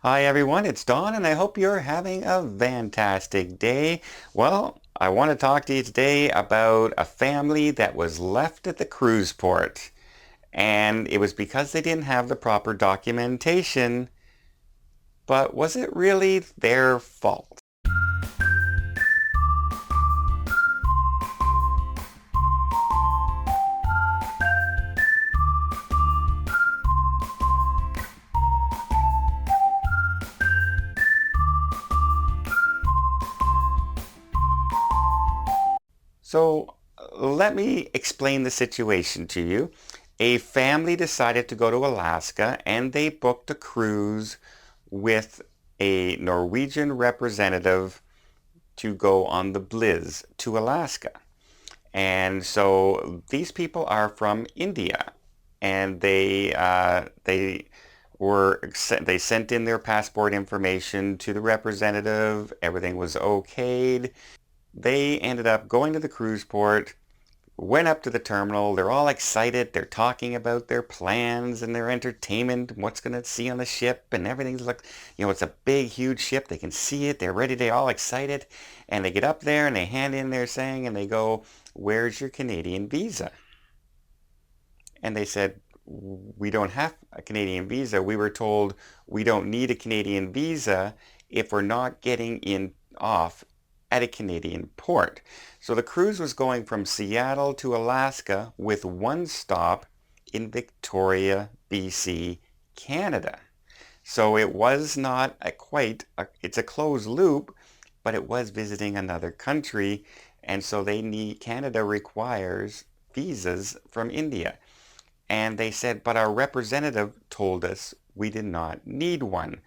Hi everyone, it's Don and I hope you're having a fantastic day. Well, I want to talk to you today about a family that was left at the cruise port. And it was because they didn't have the proper documentation. But was it really their fault? So let me explain the situation to you. A family decided to go to Alaska and they booked a cruise with a Norwegian representative to go on the Bliss to Alaska. And so these people are from India, and they sent in their passport information to the representative. Everything was okayed. They ended up going to the cruise port, went up to the terminal. They're all excited. They're talking about their plans and their entertainment, what's going to see on the ship, and everything's it's a big, huge ship. They can see it. They're ready. They're all excited. And they get up there and they hand in their thing and they go, "Where's your Canadian visa?" And they said, "We don't have a Canadian visa. We were told we don't need a Canadian visa if we're not getting in off at a Canadian port." So the cruise was going from Seattle to Alaska with one stop in Victoria, BC, Canada. So it was not it's a closed loop, but it was visiting another country. And so Canada requires visas from India. And they said, but our representative told us we did not need one.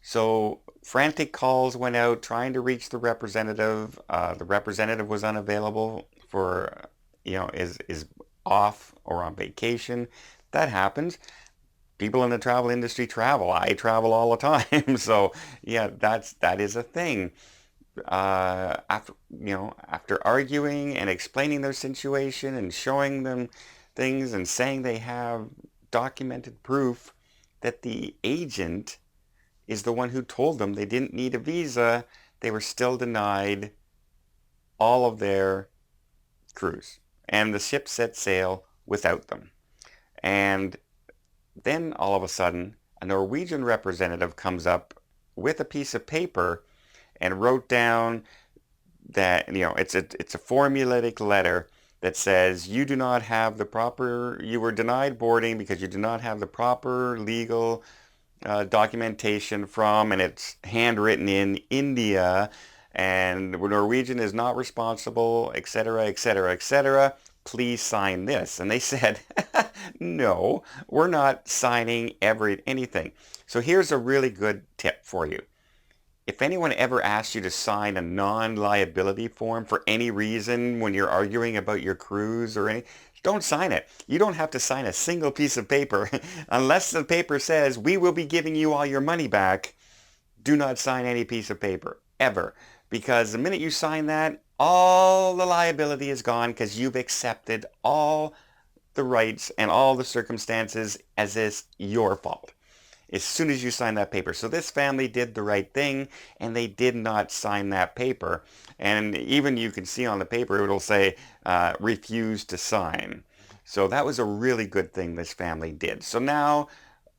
So frantic calls went out trying to reach the representative. The representative was unavailable for, is off or on vacation. That happens. People in the travel industry travel. I travel all the time. So yeah, that is a thing. After arguing and explaining their situation and showing them things and saying they have documented proof that the agent is the one who told them they didn't need a visa, they were still denied all of their cruise. And the ship set sail without them. And then all of a sudden, a Norwegian representative comes up with a piece of paper and wrote down that it's a formulaic letter that says you were denied boarding because you do not have the proper legal documentation from, and it's handwritten in India, and Norwegian is not responsible, etc., etc., etc. Please sign this. And they said, no, we're not signing anything. So here's a really good tip for you. If anyone ever asks you to sign a non-liability form for any reason when you're arguing about your cruise or any, don't sign it. You don't have to sign a single piece of paper unless the paper says we will be giving you all your money back. Do not sign any piece of paper ever, because the minute you sign that, all the liability is gone because you've accepted all the rights and all the circumstances as is your fault as soon as you sign that paper. So this family did the right thing and they did not sign that paper. And even you can see on the paper, it'll say refuse to sign. So that was a really good thing this family did. So now,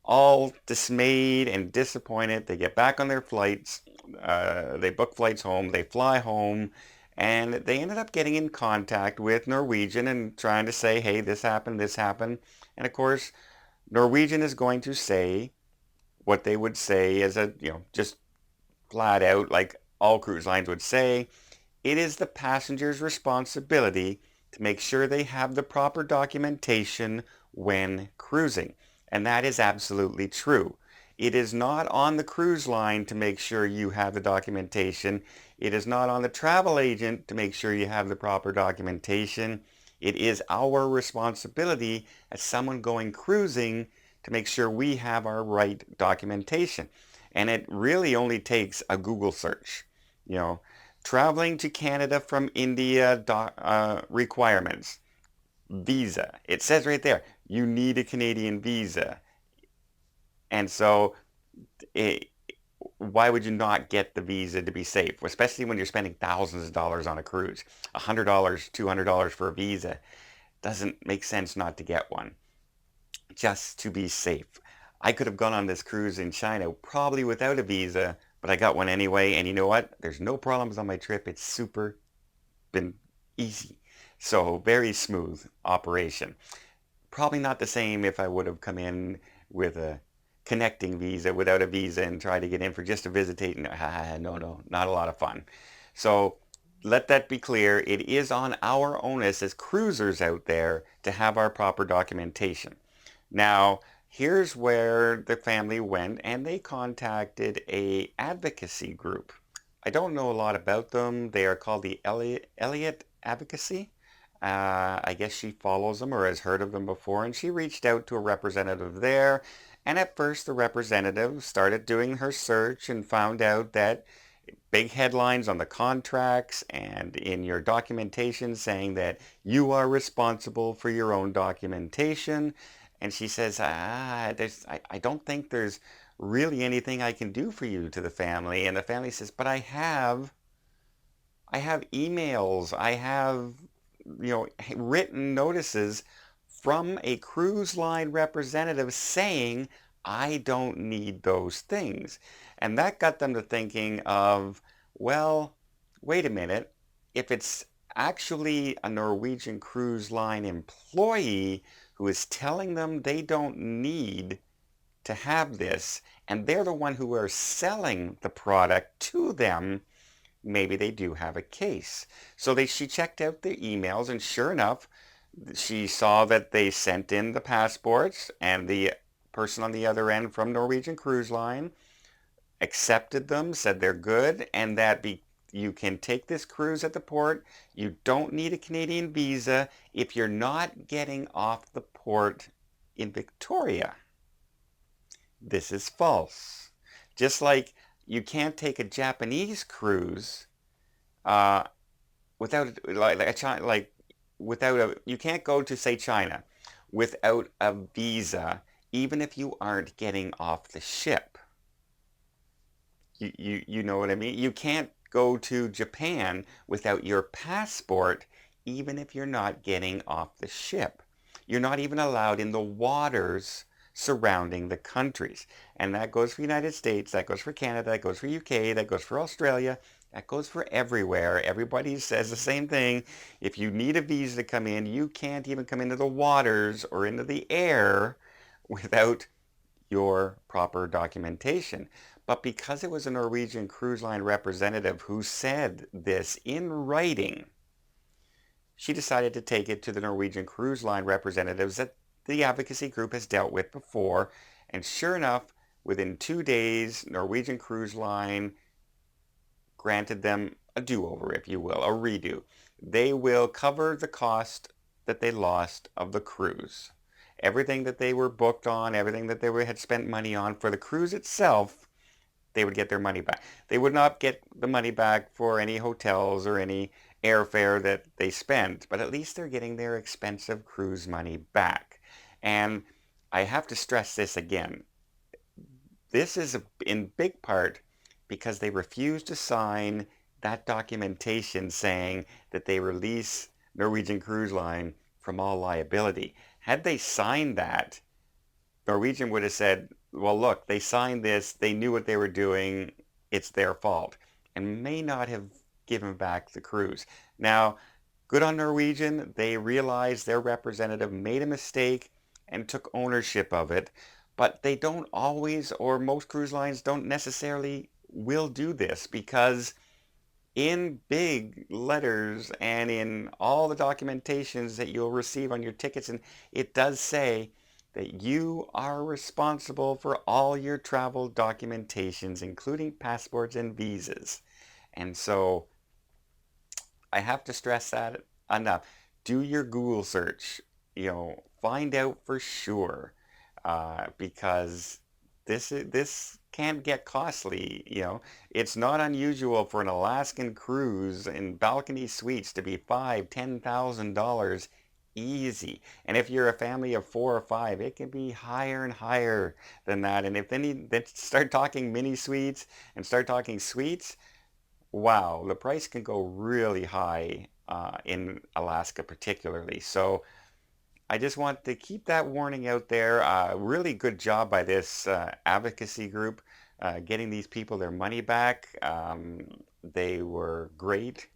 all dismayed and disappointed, they get back on their flights. They book flights home. They fly home. And they ended up getting in contact with Norwegian and trying to say, hey, this happened, this happened. And of course, Norwegian is going to say what they would say as just flat out, like all cruise lines would say, it is the passenger's responsibility to make sure they have the proper documentation when cruising. And that is absolutely true. It is not on the cruise line to make sure you have the documentation. It is not on the travel agent to make sure you have the proper documentation. It is our responsibility as someone going cruising to make sure we have our right documentation. And it really only takes a Google search. You know, traveling to Canada from India requirements. Visa. It says right there, you need a Canadian visa. And so it, why would you not get the visa to be safe? Especially when you're spending thousands of dollars on a cruise. $100, $200 for a visa doesn't make sense not to get one, just to be safe. I could have gone on this cruise in China probably without a visa, but I got one anyway. And you know what? There's no problems on my trip. It's super been easy. So very smooth operation. Probably not the same if I would have come in with a connecting visa without a visa and tried to get in for just a visitation. No, not a lot of fun. So let that be clear. It is on our onus as cruisers out there to have our proper documentation. Now, here's where the family went and they contacted a advocacy group. I don't know a lot about them. They are called the Elliott Advocacy. I guess she follows them or has heard of them before, and she reached out to a representative there. And at first, the representative started doing her search and found out that big headlines on the contracts and in your documentation saying that you are responsible for your own documentation. And she says, I don't think there's really anything I can do for you to the family. And the family says, but I have emails, I have, written notices from a cruise line representative saying I don't need those things. And that got them to thinking of, well, wait a minute, if it's actually a Norwegian Cruise Line employee who is telling them they don't need to have this, and they're the one who are selling the product to them, maybe they do have a case. So she checked out the emails, and sure enough, she saw that they sent in the passports, and the person on the other end from Norwegian Cruise Line accepted them, said they're good, and that you can take this cruise at the port. You don't need a Canadian visa if you're not getting off the port in Victoria. This is false. Just like you can't take a Japanese cruise uh, without without you can't go to say China without a visa, even if you aren't getting off the ship. You know what I mean? You can't go to Japan without your passport, even if you're not getting off the ship. You're not even allowed in the waters surrounding the countries. And that goes for the United States, that goes for Canada, that goes for UK, that goes for Australia, that goes for everywhere. Everybody says the same thing. If you need a visa to come in, you can't even come into the waters or into the air without your proper documentation. But because it was a Norwegian Cruise Line representative who said this in writing, she decided to take it to the Norwegian Cruise Line representatives that the advocacy group has dealt with before. And sure enough, within 2 days, Norwegian Cruise Line granted them a do-over, if you will, a redo. They will cover the cost that they lost of the cruise. Everything that they were booked on, everything that they had spent money on for the cruise itself, they would get their money back. They would not get the money back for any hotels or any airfare that they spent, but at least they're getting their expensive cruise money back. And I have to stress this again. This is in big part because they refused to sign that documentation saying that they release Norwegian Cruise Line from all liability. Had they signed that, Norwegian would have said, well, look, they signed this, they knew what they were doing, it's their fault, and may not have given back the cruise. Now, good on Norwegian, they realized their representative made a mistake and took ownership of it, but they don't always, or most cruise lines don't necessarily will do this, because in big letters and in all the documentations that you'll receive on your tickets, and it does say that you are responsible for all your travel documentations, including passports and visas. And so I have to stress that enough. Do your Google search, find out for sure, because this can get costly. It's not unusual for an Alaskan cruise in balcony suites to be $5,000, $10,000 easy. And if you're a family of 4 or 5, it can be higher and higher than that. And if then start talking mini suites and start talking suites, wow, the price can go really high in Alaska particularly. So I just want to keep that warning out there. Really good job by this advocacy group getting these people their money back. They were great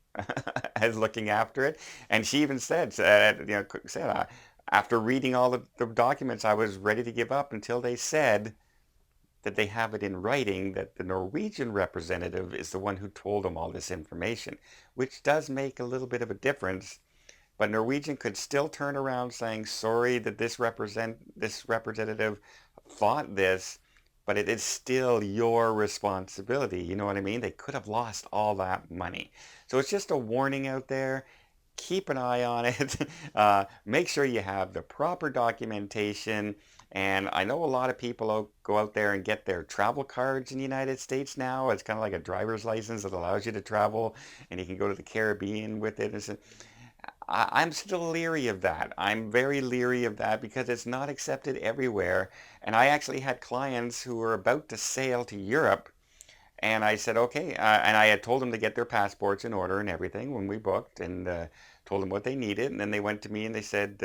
as looking after it, and she even said, after reading all the documents, I was ready to give up until they said that they have it in writing that the Norwegian representative is the one who told them all this information, which does make a little bit of a difference, but Norwegian could still turn around saying, sorry that this representative thought this, but it is still your responsibility. You know what I mean? They could have lost all that money. So it's just a warning out there. Keep an eye on it. Make sure you have the proper documentation. And I know a lot of people go out there and get their travel cards in the United States now. It's kind of like a driver's license that allows you to travel, and you can go to the Caribbean with it. I'm still leery of that. I'm very leery of that because it's not accepted everywhere. And I actually had clients who were about to sail to Europe, and I said, okay. And I had told them to get their passports in order and everything when we booked, and told them what they needed. And then they went to me and they said,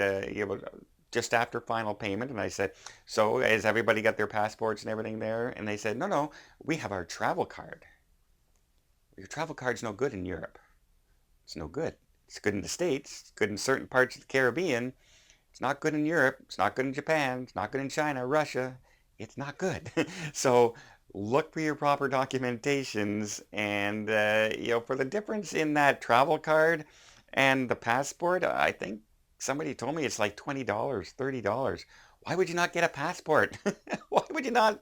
just after final payment, and I said, so has everybody got their passports and everything there? And they said, no, no, we have our travel card. Your travel card's no good in Europe. It's no good. It's good in the States. It's good in certain parts of the Caribbean. It's not good in Europe. It's not good in Japan. It's not good in China, Russia. It's not good. So look for your proper documentations, and for the difference in that travel card and the passport, I think somebody told me it's like $20, $30. Why would you not get a passport? Why would you not?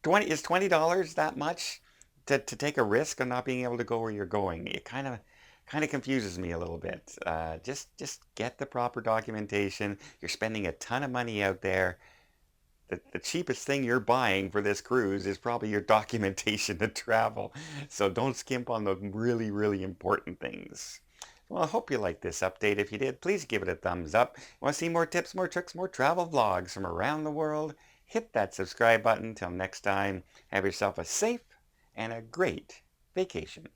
20 is $20 that much to take a risk on not being able to go where you're going? It kind of confuses me a little bit. Just get the proper documentation. You're spending a ton of money out there. The cheapest thing you're buying for this cruise is probably your documentation to travel. So don't skimp on the really, really important things. Well, I hope you liked this update. If you did, please give it a thumbs up. Want to see more tips, more tricks, more travel vlogs from around the world? Hit that subscribe button. Till next time, have yourself a safe and a great vacation.